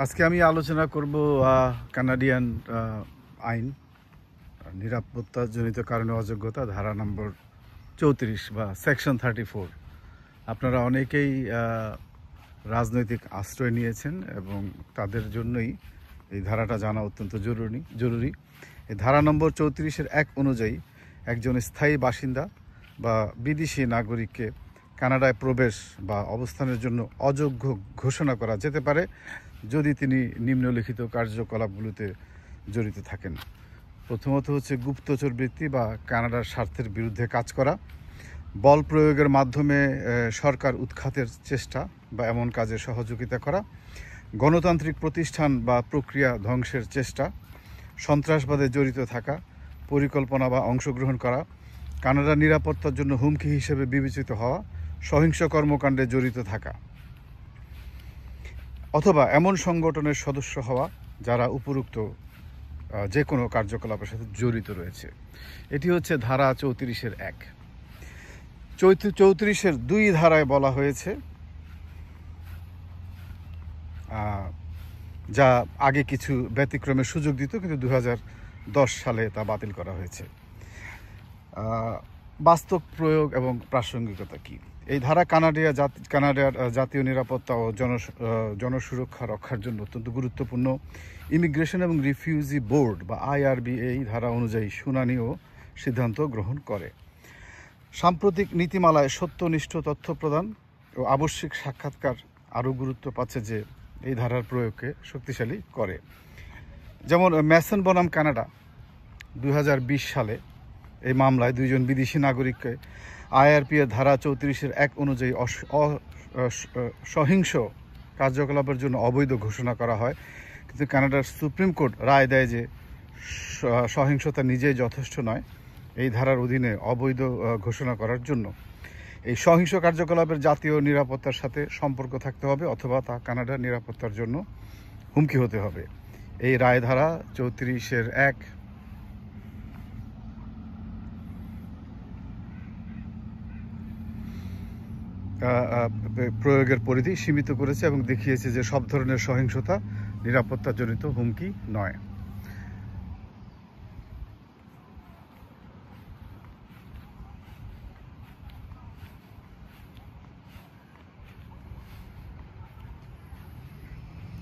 আজকে আমি আলোচনা করব কানাডিয়ান আইন নিরাপত্তাজনিত কারণে অযোগ্যতা ধারা নম্বর 34 বা সেকশন 34। আপনারা অনেকেই রাজনৈতিক আশ্রয় নিয়েছেন এবং তাদের জন্যই এই ধারাটা জানা অত্যন্ত জরুরি। এই ধারা নম্বর 34-এর 1 অনুযায়ী একজন স্থায়ী বাসিন্দা বা বিদেশি নাগরিককে কানাডায় প্রবেশ বা অবস্থানের জন্য অযোগ্য ঘোষণা করা যেতে পারে যদি তিনি নিম্নলিখিত কার্যকলাপগুলোতে জড়িত থাকেন। প্রথমত হচ্ছে গুপ্তচর বৃত্তি বা কানাডার স্বার্থের বিরুদ্ধে কাজ করা, বল প্রয়োগের মাধ্যমে সরকার উৎখাতের চেষ্টা বা এমন কাজে সহযোগিতা করা, গণতান্ত্রিক প্রতিষ্ঠান বা প্রক্রিয়া ধ্বংসের চেষ্টা, সন্ত্রাসবাদে জড়িত থাকা, পরিকল্পনা বা অংশগ্রহণ করা, কানাডার নিরাপত্তার জন্য হুমকি হিসেবে বিবেচিত হওয়া, সহিংস কর্মকাণ্ডে জড়িত থাকা অথবা এমন সংগঠনের সদস্য হওয়া যারা উপরোক্ত যে কোনো কার্যকলাপের সাথে জড়িত রয়েছে। এটি হচ্ছে ধারা 34-এর 1। 34-এর 2 ধারায় বলা হয়েছে, যা আগে কিছু ব্যতিক্রমের সুযোগ দিত, কিন্তু 2010 সালে তা বাতিল করা হয়েছে। বাস্তব প্রয়োগ এবং প্রাসঙ্গিকতা কি? এই ধারা কানাডার জাতীয় নিরাপত্তা ও জনসুরক্ষা রক্ষার জন্য অত্যন্ত গুরুত্বপূর্ণ। ইমিগ্রেশন এবং রিফিউজি বোর্ড বা IRB এই ধারা অনুযায়ী শুনানি ও সিদ্ধান্ত গ্রহণ করে। সাম্প্রতিক নীতিমালায় সত্যনিষ্ঠ তথ্য প্রদান ও আবশ্যিক সাক্ষাৎকার আরও গুরুত্ব পাচ্ছে, যে এই ধারার প্রয়োগকে শক্তিশালী করে। যেমন ম্যাসন বনাম কানাডা 2020 সালে এই মামলায় 2 জন বিদেশি নাগরিককে IRP এর ধারা 34-এর 1 অনুযায়ী সহিংস কার্যকলাপের জন্য অবৈধ ঘোষণা করা হয়, কিন্তু কানাডার সুপ্রিম কোর্ট রায় দেয় যে সহিংসতা নিজেই যথেষ্ট নয় এই ধারার অধীনে অবৈধ ঘোষণা করার জন্য। এই সহিংস কার্যকলাপের জাতীয় নিরাপত্তার সাথে সম্পর্ক থাকতে হবে অথবা তা কানাডার নিরাপত্তার জন্য হুমকি হতে হবে। এই রায় ধারা 34-এর 1 প্রয়োগের পরিধি সীমিত করেছে এবং দেখিয়েছে যে সব ধরনের সহিংসতা নিরাপত্তাজনিত হুমকি নয়।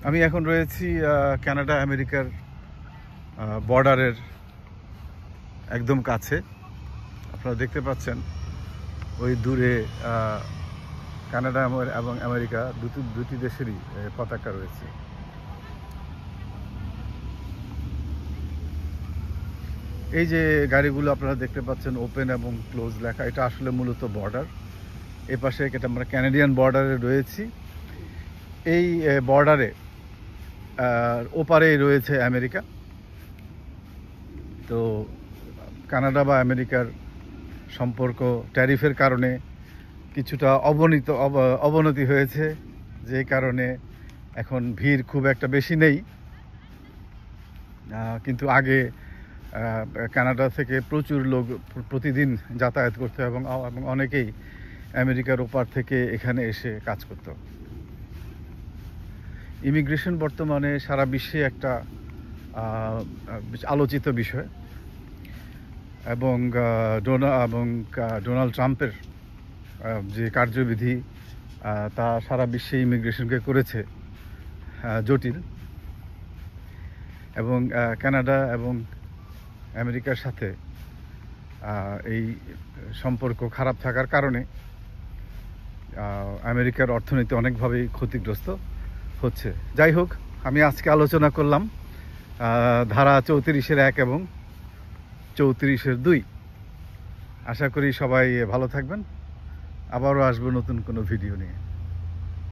আমি এখন রয়েছি কানাডা আমেরিকার বর্ডারের একদম কাছে। আপনারা দেখতে পাচ্ছেন ওই দূরে কানাডা এবং আমেরিকা দুটি দেশেরই পতাকা রয়েছে। এই যে গাড়িগুলো আপনারা দেখতে পাচ্ছেন ওপেন এবং ক্লোজ লেখা, এটা আসলে মূলত বর্ডার। এ পাশে আমরা ক্যানাডিয়ান বর্ডারে রয়েছি। এই বর্ডারে ওপারেই রয়েছে আমেরিকা। তো কানাডা বা আমেরিকার সম্পর্ক ট্যারিফের কারণে কিছুটা অবনতি হয়েছে, যে কারণে এখন ভিড় খুব একটা বেশি নেই। কিন্তু আগে কানাডা থেকে প্রচুর লোক প্রতিদিন যাতায়াত করতো এবং অনেকেই আমেরিকার ওপার থেকে এখানে এসে কাজ করত। ইমিগ্রেশন বর্তমানে সারা বিশ্বে একটা আলোচিত বিষয় এবং ডোনাল্ড ট্রাম্পের যে কার্যবিধি তা সারা বিশ্বে ইমিগ্রেশনকে করেছে জটিল। এবং কানাডা এবং আমেরিকার সাথে এই সম্পর্ক খারাপ থাকার কারণে আমেরিকার অর্থনীতি অনেকভাবেই ক্ষতিগ্রস্ত হচ্ছে। যাই হোক, আমি আজকে আলোচনা করলাম ধারা 34-এর 1 এবং 34-এর 2। আশা করি সবাই ভালো থাকবেন। আবারও আসবো নতুন কোনো ভিডিও নিয়ে।